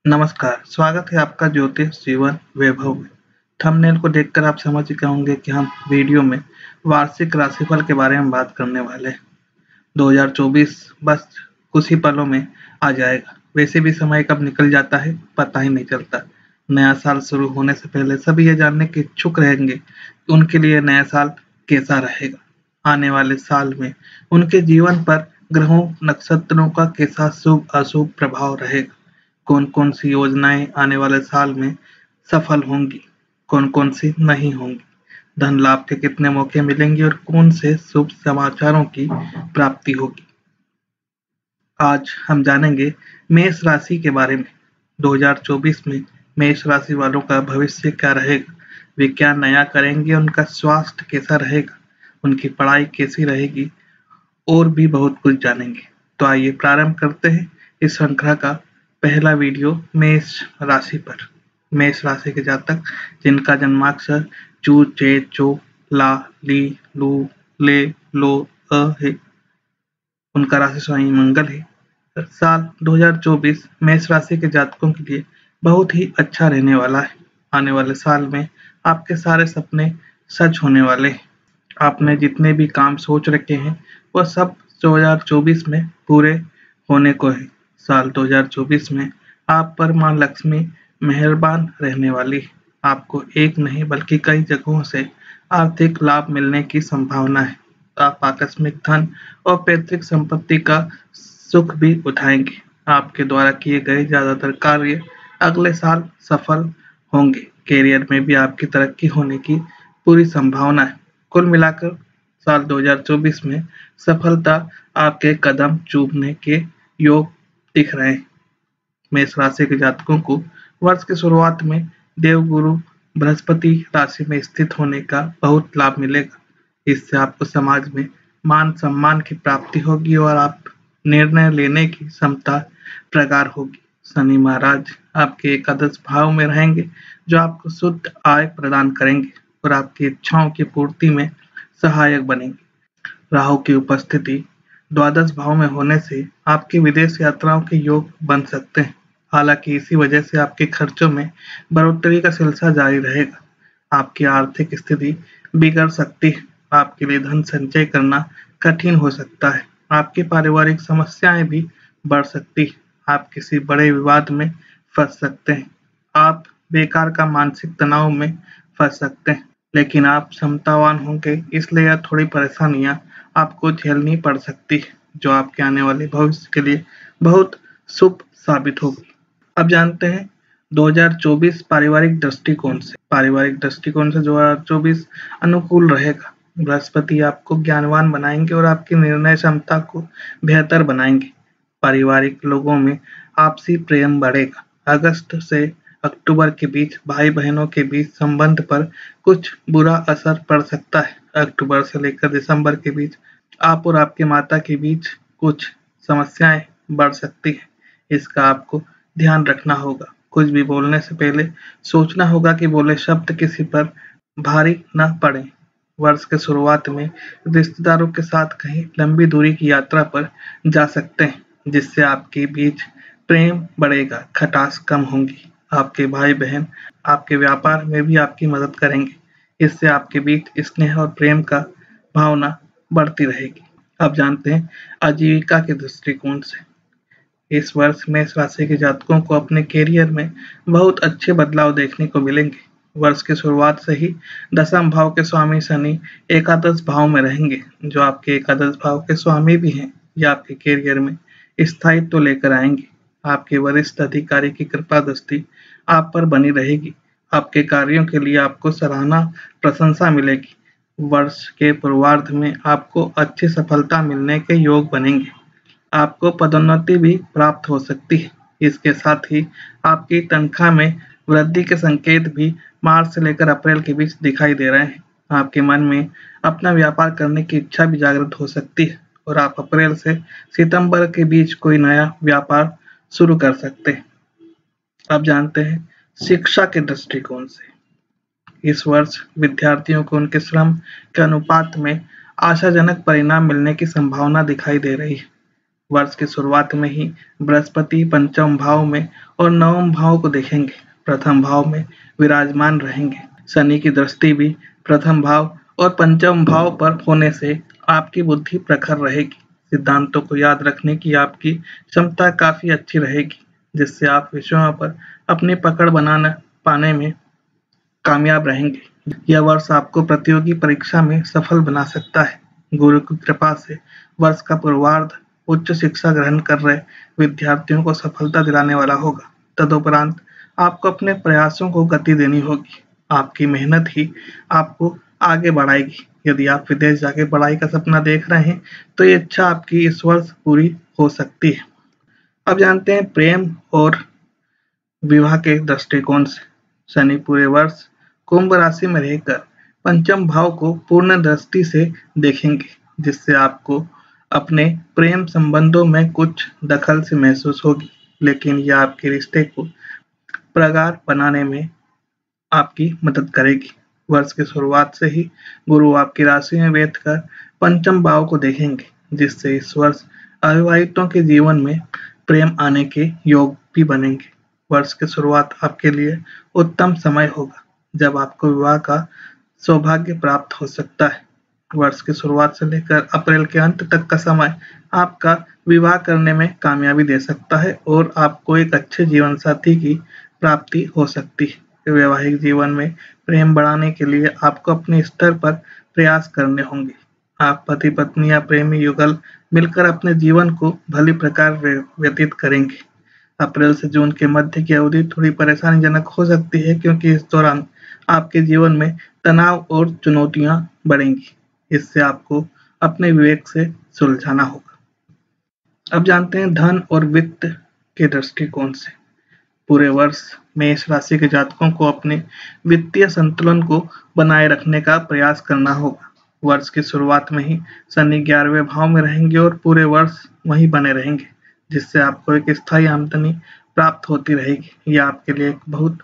नमस्कार, स्वागत है आपका ज्योतिष जीवन वैभव में। थंबनेल को देखकर आप समझ गए होंगे कि हम वीडियो में वार्षिक राशिफल के बारे में बात करने वाले हैं। 2024 बस कुछ ही पलों में आ जाएगा। वैसे भी समय कब निकल जाता है पता ही नहीं चलता। नया साल शुरू होने से पहले सभी ये जानने के इच्छुक रहेंगे कि उनके लिए नया साल कैसा रहेगा। आने वाले साल में उनके जीवन पर ग्रहों नक्षत्रों का कैसा शुभ अशुभ प्रभाव रहेगा। कौन-कौन सी योजनाएं आने वाले साल में सफल होंगी, कौन-कौन सी नहीं होंगी, धन लाभ के कितने मौके मिलेंगे और कौन से शुभ समाचारों की प्राप्ति होगी। आज हम जानेंगे मेष राशि के बारे में। 2024 में मेष राशि वालों का भविष्य क्या रहेगा, वे क्या नया करेंगे, उनका स्वास्थ्य कैसा रहेगा, उनकी पढ़ाई कैसी रहेगी और भी बहुत कुछ जानेंगे। तो आइए प्रारंभ करते हैं इस श्रृंखला का पहला वीडियो मेष राशि पर। मेष राशि के जातक जिनका जन्माक्षर चू, चे, चो, ला, ली, लू, ले, लो, है, उनका राशि स्वामी मंगल है। साल 2024 मेष राशि के जातकों के लिए बहुत ही अच्छा रहने वाला है। आने वाले साल में आपके सारे सपने सच होने वाले हैं। आपने जितने भी काम सोच रखे हैं वह सब 2024 में पूरे होने को है। साल 2024 में आप पर मां लक्ष्मी मेहरबान रहने वाली है। आपको एक नहीं बल्कि कई जगहों से आर्थिक लाभ मिलने की संभावना है। आप आकस्मिक धन और पैतृक संपत्ति का सुख भी उठाएंगे। आपके द्वारा किए गए ज्यादातर कार्य अगले साल सफल होंगे। कैरियर में भी आपकी तरक्की होने की पूरी संभावना है। कुल मिलाकर साल 2024 में सफलता आपके कदम चूमने के योग दिख रहे हैं। मेष राशि के जातकों को वर्ष की शुरुआत में देवगुरु बृहस्पति राशि में स्थित होने का बहुत लाभ मिलेगा। इससे आपको समाज में मान सम्मान की प्राप्ति होगी और आप निर्णय लेने की क्षमता प्रगाढ़ होगी। शनि महाराज आपके एकादश भाव में रहेंगे जो आपको शुद्ध आय प्रदान करेंगे और आपकी इच्छाओं की पूर्ति में सहायक बनेंगे। राहु की उपस्थिति द्वादश भाव में होने से आपकी विदेश यात्राओं के योग बन सकते हैं। हालांकि इसी वजह से आपके खर्चों में बढ़ोतरी का सिलसिला जारी रहेगा। आपकी आर्थिक स्थिति बिगड़ सकती है। आपके लिए धन संचय करना कठिन हो सकता है। आपकी पारिवारिक समस्याएं भी बढ़ सकती है। आप किसी बड़े विवाद में फंस सकते हैं। आप बेकार का मानसिक तनाव में फंस सकते हैं, लेकिन आप क्षमतावान होंगे, इसलिए यह थोड़ी परेशानियां आपको झेलनी पड़ सकती है, जो आपके आने वाले भविष्य के लिए बहुत शुभ साबित होगी। अब जानते हैं 2024 पारिवारिक दृष्टिकोण से। पारिवारिक दृष्टिकोण से 2024 अनुकूल रहेगा। बृहस्पति आपको ज्ञानवान बनाएंगे और आपकी निर्णय क्षमता को बेहतर बनाएंगे। पारिवारिक लोगों में आपसी प्रेम बढ़ेगा। अगस्त से अक्टूबर के बीच भाई बहनों के बीच संबंध पर कुछ बुरा असर पड़ सकता है। अक्टूबर से लेकर दिसंबर के बीच आप और आपके माता के बीच कुछ समस्याएं बढ़ सकती है। इसका आपको ध्यान रखना होगा। कुछ भी बोलने से पहले सोचना होगा कि बोले शब्द किसी पर भारी न पड़े। वर्ष के शुरुआत में रिश्तेदारों के साथ कहीं लंबी दूरी की यात्रा पर जा सकते हैं, जिससे आपके बीच प्रेम बढ़ेगा, खटास कम होगी। आपके भाई बहन आपके व्यापार में भी आपकी मदद करेंगे। इससे आपके बीच स्नेह और प्रेम का भावना बढ़ती रहेगी। अब जानते हैं आजीविका के दृष्टिकोण से। इस वर्ष मेष राशि के जातकों को अपने कैरियर में बहुत अच्छे बदलाव देखने को मिलेंगे। वर्ष की शुरुआत से ही दसम भाव के स्वामी शनि एकादश भाव में रहेंगे, जो आपके एकादश भाव के स्वामी भी हैं। ये आपके कैरियर में स्थायित्व लेकर आएंगे। आपके वरिष्ठ अधिकारी की कृपा दृष्टि आप पर बनी रहेगी। आपके कार्यों के लिए आपको सराहना प्रशंसा मिलेगी। वर्ष के पूर्वार्ध में आपको अच्छी सफलता मिलने के योग बनेंगे। आपको पदोन्नति भी प्राप्त हो सकती है। इसके साथ ही आपकी तनख्वाह में वृद्धि के संकेत भी मार्च से लेकर अप्रैल के बीच दिखाई दे रहे हैं। आपके मन में अपना व्यापार करने की इच्छा भी जागृत हो सकती है और आप अप्रैल से सितंबर के बीच कोई नया व्यापार शुरू कर सकते हैं। अब जानते हैं शिक्षा के दृष्टिकोण से। इस वर्ष विद्यार्थियों को उनके श्रम के अनुपात में आशाजनक परिणाम मिलने की संभावना दिखाई दे रही है। वर्ष की शुरुआत में ही बृहस्पति पंचम भाव में और नवम भाव को देखेंगे। प्रथम भाव में विराजमान रहेंगे। शनि की दृष्टि भी प्रथम भाव और पंचम भाव पर होने से आपकी बुद्धि प्रखर रहेगी। सिद्धांतों को याद रखने की आपकी क्षमता काफी अच्छी रहेगी, जिससे आप विषयों पर अपनी पकड़ बनाना पाने में कामयाब रहेंगे। यह वर्ष आपको प्रतियोगी परीक्षा में सफल बना सकता है। गुरु की कृपा से वर्ष का पूर्वार्ध उच्च शिक्षा ग्रहण कर रहे विद्यार्थियों को सफलता दिलाने वाला होगा। तदुपरांत आपको अपने प्रयासों को गति देनी होगी। आपकी मेहनत ही आपको आगे बढ़ाएगी। यदि आप विदेश जाके पढ़ाई का सपना देख रहे हैं तो ये इच्छा आपकी इस वर्ष पूरी हो सकती है। अब जानते हैं प्रेम और विवाह के दृष्टिकोण से। शनि पूरे वर्ष कुंभ राशि में रहकर पंचम भाव को पूर्ण दृष्टि से देखेंगे, जिससे आपको अपने प्रेम संबंधों में कुछ दखल से महसूस होगी, लेकिन यह आपके रिश्ते को प्रगाढ़ बनाने में आपकी मदद करेगी। वर्ष की शुरुआत से ही गुरु आपकी राशि में बैठकर पंचम भाव को देखेंगे, जिससे इस वर्ष अविवाहितों के जीवन में प्रेम आने के योग भी बनेंगे। वर्ष की शुरुआत आपके लिए उत्तम समय होगा, जब आपको विवाह का सौभाग्य प्राप्त हो सकता है। वर्ष की शुरुआत से लेकर अप्रैल के अंत तक का समय आपका विवाह करने में कामयाबी दे सकता है और आपको एक अच्छे जीवन साथी की प्राप्ति हो सकती है। वैवाहिक जीवन में प्रेम बढ़ाने के लिए आपको अपने स्तर पर प्रयास करने होंगे। आप पति पत्नी या प्रेमी युगल मिलकर अपने जीवन को भली प्रकार व्यतीत करेंगे। अप्रैल से जून के मध्य की अवधि थोड़ी परेशानीजनक हो सकती है, क्योंकि इस दौरान आपके जीवन में तनाव और चुनौतियां बढ़ेंगी। इससे आपको अपने विवेक से सुलझाना होगा। अब जानते हैं धन और वित्त के दृष्टिकोण से। पूरे वर्ष मेष राशि के जातकों को अपने वित्तीय संतुलन को बनाए रखने का प्रयास करना होगा। वर्ष की शुरुआत में ही शनि 11वें भाव में रहेंगे और पूरे वर्ष वहीं बने रहेंगे, जिससे आपको एक स्थायी आमदनी प्राप्त होती रहेगी। यह आपके लिए एक बहुत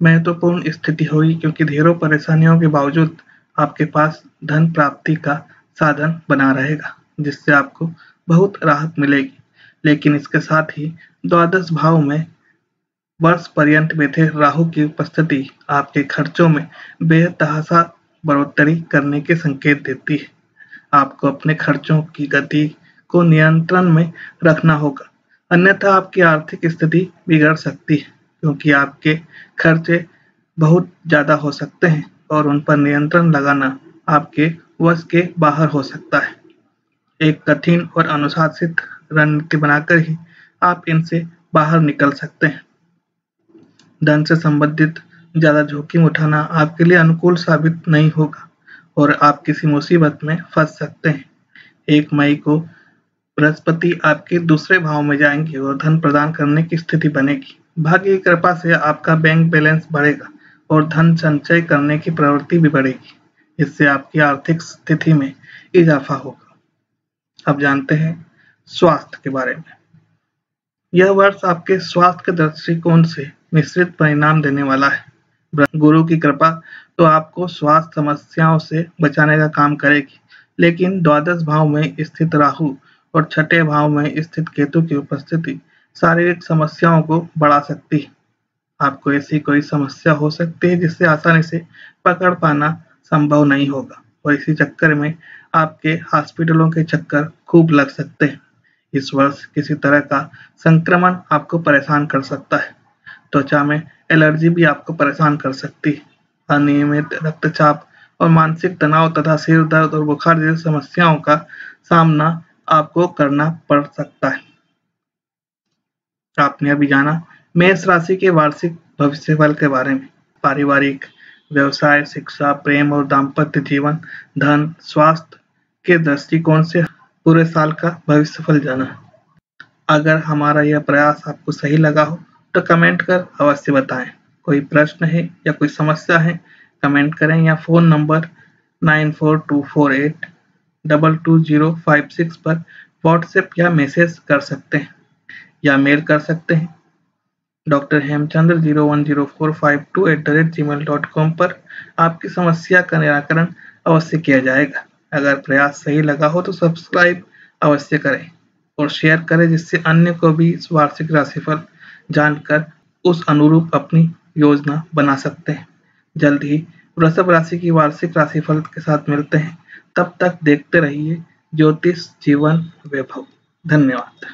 महत्वपूर्ण स्थिति होगी, क्योंकि ढेरों परेशानियों के बावजूद आपके पास धन प्राप्ति का साधन बना रहेगा, जिससे आपको बहुत राहत मिलेगी। लेकिन इसके साथ ही द्वादश भाव में वर्ष पर्यंत बैठे राहु की उपस्थिति आपके खर्चों में बेतहाशा बढ़ोतरी करने के संकेत देती है। आपको अपने खर्चों की गति को नियंत्रण में रखना होगा, अन्यथा आपकी आर्थिक स्थिति बिगड़ सकती है, क्योंकि आपके खर्चे बहुत ज़्यादा हो सकते हैं और उन पर नियंत्रण लगाना आपके वश के बाहर हो सकता है। एक कठिन और अनुशासित रणनीति बनाकर ही आप इनसे बाहर निकल सकते हैं। धन से संबंधित ज़्यादा जोखिम उठाना आपके लिए अनुकूल साबित नहीं होगा और आप किसी मुसीबत में फंस सकते हैं। 1 मई को बृहस्पति आपके दूसरे भाव में जाएंगे और धन प्रदान करने की स्थिति बनेगी। भाग्य की कृपा से आपका बैंक बैलेंस बढ़ेगा और धन संचय करने की प्रवृत्ति भी बढ़ेगी। इससे आपकी आर्थिक स्थिति में इजाफा होगा। अब जानते हैं स्वास्थ्य के बारे में। यह वर्ष आपके स्वास्थ्य के दृष्टिकोण से मिश्रित परिणाम देने वाला है। गुरु की कृपा तो आपको स्वास्थ्य समस्याओं से बचाने का काम करेगी, लेकिन द्वादश भाव में स्थित राहु और छठे भाव में स्थित केतु की उपस्थिति शारीरिक समस्याओं को बढ़ा सकती है। आपको ऐसी कोई समस्या हो सकती है जिससे आसानी से पकड़ पाना संभव नहीं होगा और इसी चक्कर में आपके हॉस्पिटलों के चक्कर खूब लग सकते हैं। इस वर्ष किसी तरह का संक्रमण आपको परेशान कर सकता है। त्वचा में एलर्जी भी आपको परेशान कर सकती है। अनियमित रक्तचाप और मानसिक तनाव तथा सिर दर्द और बुखार जैसी समस्याओं का सामना आपको करना पड़ सकता है। आपने अभी जाना मेष राशि के वार्षिक भविष्यफल के बारे में। पारिवारिक, व्यवसाय, शिक्षा, प्रेम और दाम्पत्य जीवन, धन, स्वास्थ्य के दृष्टिकोण से पूरे साल का भविष्यफल जाना। अगर हमारा यह प्रयास आपको सही लगा हो तो कमेंट कर अवश्य बताएं। कोई प्रश्न है या कोई समस्या है, कमेंट करें या फ़ोन नंबर 9424822056 पर व्हाट्सएप या मैसेज कर सकते हैं या मेल कर सकते हैं drhemchandra010452@gmail.com पर। आपकी समस्या का निराकरण अवश्य किया जाएगा। अगर प्रयास सही लगा हो तो सब्सक्राइब अवश्य करें। और शेयर करें, जिससे अन्य को भी इस वार्षिक राशिफल जानकर उस अनुरूप अपनी योजना बना सकते हैं। जल्द ही वृषभ राशि की वार्षिक राशिफल के साथ मिलते हैं। तब तक देखते रहिए ज्योतिष जीवन वैभव। धन्यवाद।